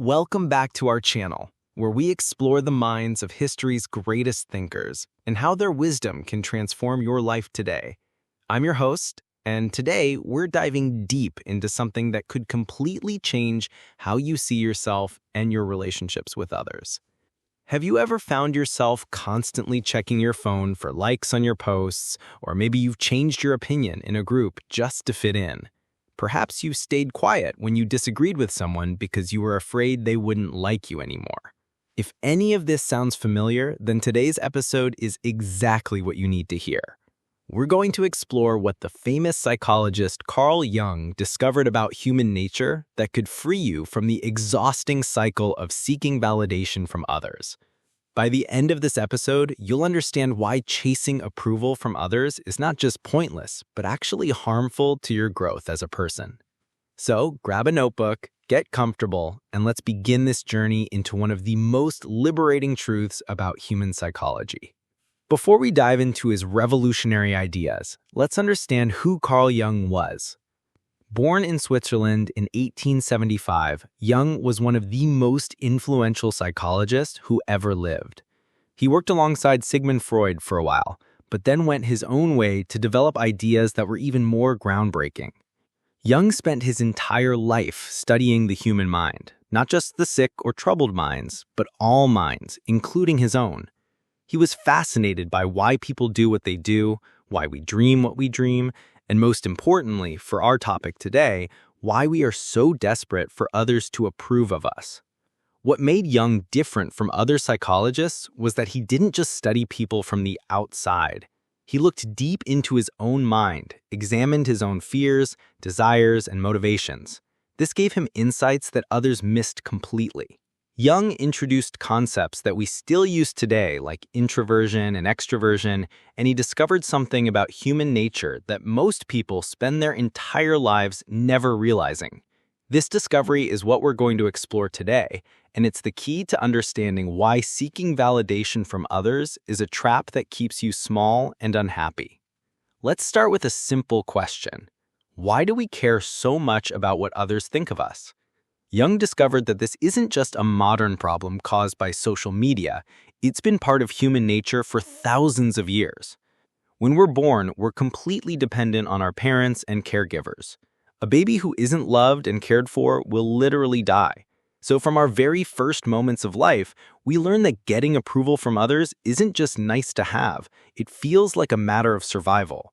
Welcome back to our channel, where we explore the minds of history's greatest thinkers and how their wisdom can transform your life today. I'm your host, and today we're diving deep into something that could completely change how you see yourself and your relationships with others. Have you ever found yourself constantly checking your phone for likes on your posts, or maybe you've changed your opinion in a group just to fit in? Perhaps you stayed quiet when you disagreed with someone because you were afraid they wouldn't like you anymore. If any of this sounds familiar, then today's episode is exactly what you need to hear. We're going to explore what the famous psychologist Carl Jung discovered about human nature that could free you from the exhausting cycle of seeking validation from others. By the end of this episode, you'll understand why chasing approval from others is not just pointless, but actually harmful to your growth as a person. So, grab a notebook, get comfortable, and let's begin this journey into one of the most liberating truths about human psychology. Before we dive into his revolutionary ideas, let's understand who Carl Jung was. Born in Switzerland in 1875, Jung was one of the most influential psychologists who ever lived. He worked alongside Sigmund Freud for a while, but then went his own way to develop ideas that were even more groundbreaking. Jung spent his entire life studying the human mind, not just the sick or troubled minds, but all minds, including his own. He was fascinated by why people do what they do, why we dream what we dream, and most importantly, for our topic today, why we are so desperate for others to approve of us. What made Jung different from other psychologists was that he didn't just study people from the outside. He looked deep into his own mind, examined his own fears, desires, and motivations. This gave him insights that others missed completely. Jung introduced concepts that we still use today, like introversion and extroversion, and he discovered something about human nature that most people spend their entire lives never realizing. This discovery is what we're going to explore today, and it's the key to understanding why seeking validation from others is a trap that keeps you small and unhappy. Let's start with a simple question. Why do we care so much about what others think of us? Jung discovered that this isn't just a modern problem caused by social media, it's been part of human nature for thousands of years. When we're born, we're completely dependent on our parents and caregivers. A baby who isn't loved and cared for will literally die. So from our very first moments of life, we learn that getting approval from others isn't just nice to have, it feels like a matter of survival.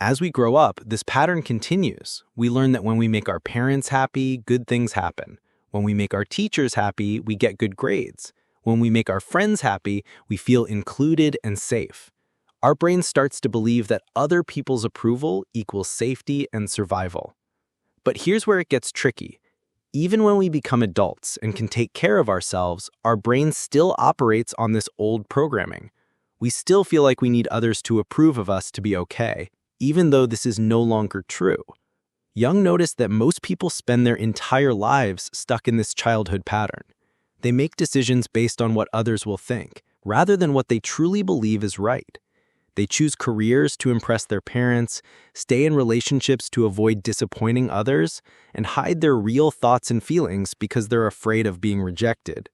As we grow up, this pattern continues. We learn that when we make our parents happy, good things happen. When we make our teachers happy, we get good grades. When we make our friends happy, we feel included and safe. Our brain starts to believe that other people's approval equals safety and survival. But here's where it gets tricky. Even when we become adults and can take care of ourselves, our brain still operates on this old programming. We still feel like we need others to approve of us to be okay, even though this is no longer true. Jung noticed that most people spend their entire lives stuck in this childhood pattern. They make decisions based on what others will think, rather than what they truly believe is right. They choose careers to impress their parents, stay in relationships to avoid disappointing others, and hide their real thoughts and feelings because they're afraid of being rejected.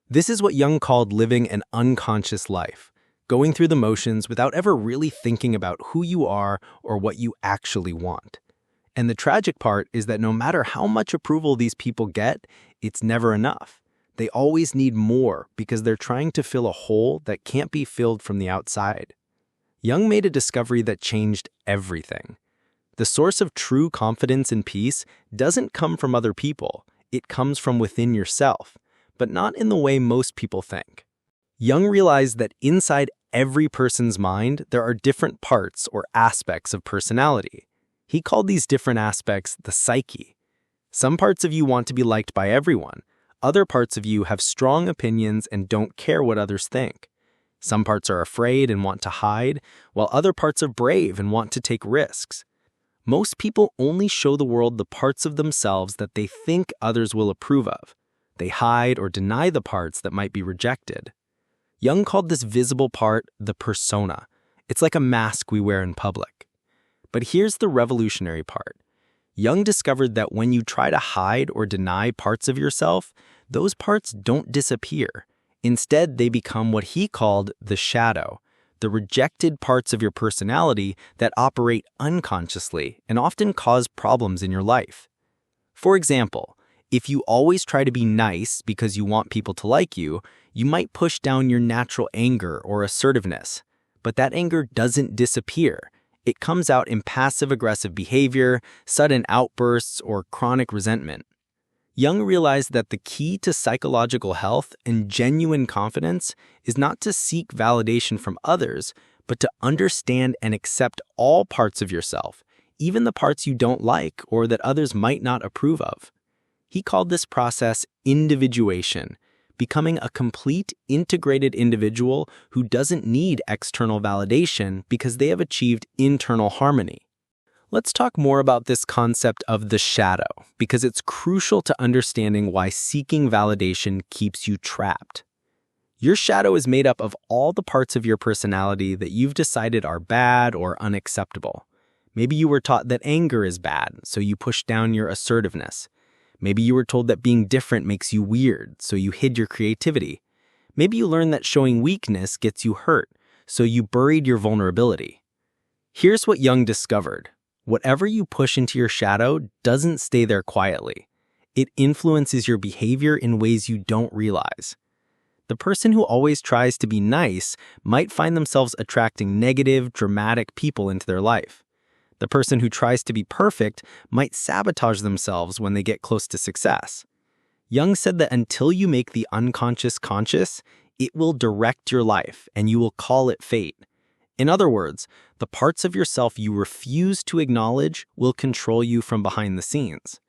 This is what Jung called living an unconscious life, going through the motions without ever really thinking about who you are or what you actually want. And the tragic part is that no matter how much approval these people get, it's never enough. They always need more because they're trying to fill a hole that can't be filled from the outside. Jung made a discovery that changed everything. The source of true confidence and peace doesn't come from other people. It comes from within yourself, but not in the way most people think. Jung realized that inside every person's mind, there are different parts or aspects of personality. He called these different aspects the psyche. Some parts of you want to be liked by everyone. Other parts of you have strong opinions and don't care what others think. Some parts are afraid and want to hide, while other parts are brave and want to take risks. Most people only show the world the parts of themselves that they think others will approve of. They hide or deny the parts that might be rejected. Jung called this visible part the persona. It's like a mask we wear in public. But here's the revolutionary part. Jung discovered that when you try to hide or deny parts of yourself, those parts don't disappear. Instead, they become what he called the shadow, the rejected parts of your personality that operate unconsciously and often cause problems in your life. For example, if you always try to be nice because you want people to like you, you might push down your natural anger or assertiveness. But that anger doesn't disappear. It comes out in passive-aggressive behavior, sudden outbursts, or chronic resentment. Jung realized that the key to psychological health and genuine confidence is not to seek validation from others, but to understand and accept all parts of yourself, even the parts you don't like or that others might not approve of. He called this process individuation, becoming a complete, integrated individual who doesn't need external validation because they have achieved internal harmony. Let's talk more about this concept of the shadow, because it's crucial to understanding why seeking validation keeps you trapped. Your shadow is made up of all the parts of your personality that you've decided are bad or unacceptable. Maybe you were taught that anger is bad, so you pushed down your assertiveness. Maybe you were told that being different makes you weird, so you hid your creativity. Maybe you learned that showing weakness gets you hurt, so you buried your vulnerability. Here's what Jung discovered. Whatever you push into your shadow doesn't stay there quietly. It influences your behavior in ways you don't realize. The person who always tries to be nice might find themselves attracting negative, dramatic people into their life. The person who tries to be perfect might sabotage themselves when they get close to success. Jung said that until you make the unconscious conscious, it will direct your life and you will call it fate. In other words, the parts of yourself you refuse to acknowledge will control you from behind the scenes.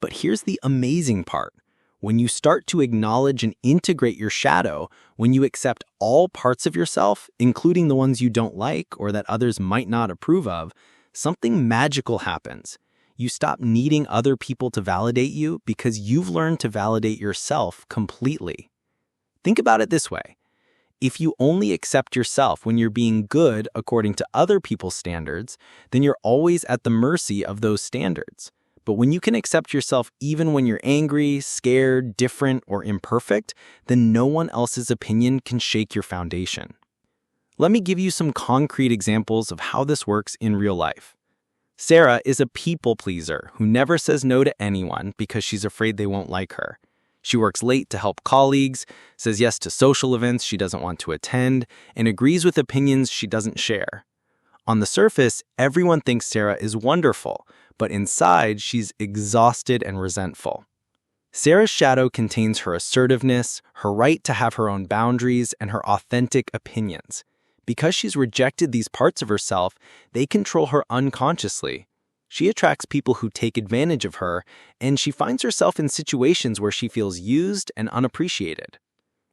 But here's the amazing part. When you start to acknowledge and integrate your shadow, when you accept all parts of yourself, including the ones you don't like or that others might not approve of, something magical happens. You stop needing other people to validate you because you've learned to validate yourself completely. Think about it this way. If you only accept yourself when you're being good according to other people's standards, then you're always at the mercy of those standards. But when you can accept yourself even when you're angry, scared, different, or imperfect, then no one else's opinion can shake your foundation. Let me give you some concrete examples of how this works in real life. Sarah is a people pleaser who never says no to anyone because she's afraid they won't like her. She works late to help colleagues, says yes to social events she doesn't want to attend, and agrees with opinions she doesn't share. On the surface, everyone thinks Sarah is wonderful, but inside, she's exhausted and resentful. Sarah's shadow contains her assertiveness, her right to have her own boundaries, and her authentic opinions. Because she's rejected these parts of herself, they control her unconsciously. She attracts people who take advantage of her, and she finds herself in situations where she feels used and unappreciated.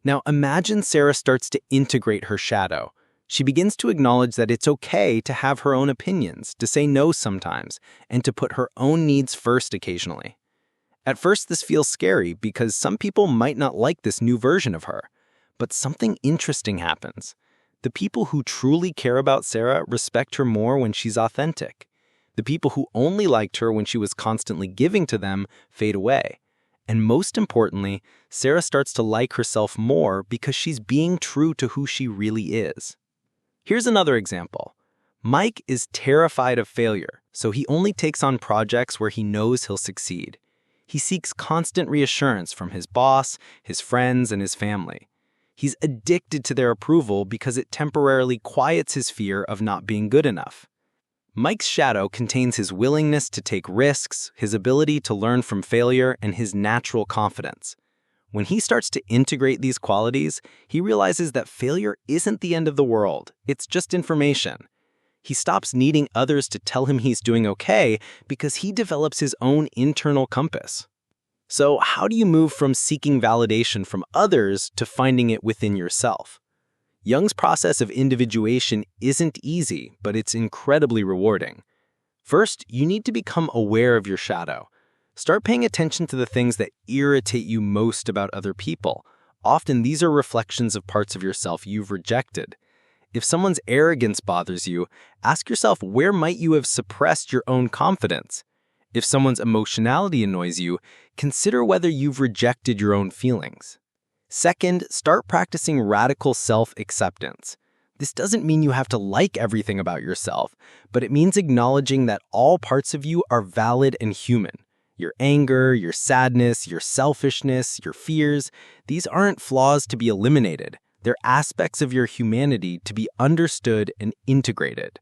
Now imagine Sarah starts to integrate her shadow. She begins to acknowledge that it's okay to have her own opinions, to say no sometimes, and to put her own needs first occasionally. At first, this feels scary because some people might not like this new version of her. But something interesting happens. The people who truly care about Sarah respect her more when she's authentic. The people who only liked her when she was constantly giving to them fade away. And most importantly, Sarah starts to like herself more because she's being true to who she really is. Here's another example. Mike is terrified of failure, so he only takes on projects where he knows he'll succeed. He seeks constant reassurance from his boss, his friends, and his family. He's addicted to their approval because it temporarily quiets his fear of not being good enough. Mike's shadow contains his willingness to take risks, his ability to learn from failure, and his natural confidence. When he starts to integrate these qualities, he realizes that failure isn't the end of the world, it's just information. He stops needing others to tell him he's doing okay because he develops his own internal compass. So how do you move from seeking validation from others to finding it within yourself? Jung's process of individuation isn't easy, but it's incredibly rewarding. First, you need to become aware of your shadow. Start paying attention to the things that irritate you most about other people. Often, these are reflections of parts of yourself you've rejected. If someone's arrogance bothers you, ask yourself where might you have suppressed your own confidence? If someone's emotionality annoys you, consider whether you've rejected your own feelings. Second, start practicing radical self-acceptance. This doesn't mean you have to like everything about yourself, but it means acknowledging that all parts of you are valid and human. Your anger, your sadness, your selfishness, your fears, these aren't flaws to be eliminated. They're aspects of your humanity to be understood and integrated.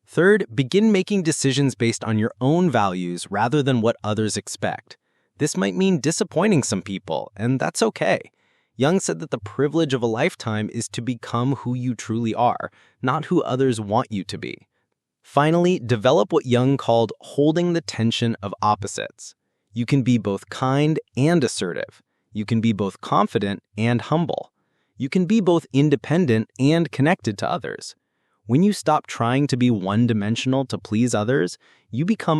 Third, begin making decisions based on your own values rather than what others expect. This might mean disappointing some people, and that's okay. Jung said that the privilege of a lifetime is to become who you truly are, not who others want you to be. Finally, develop what Jung called holding the tension of opposites. You can be both kind and assertive. You can be both confident and humble. You can be both independent and connected to others. When you stop trying to be one-dimensional to please others, you become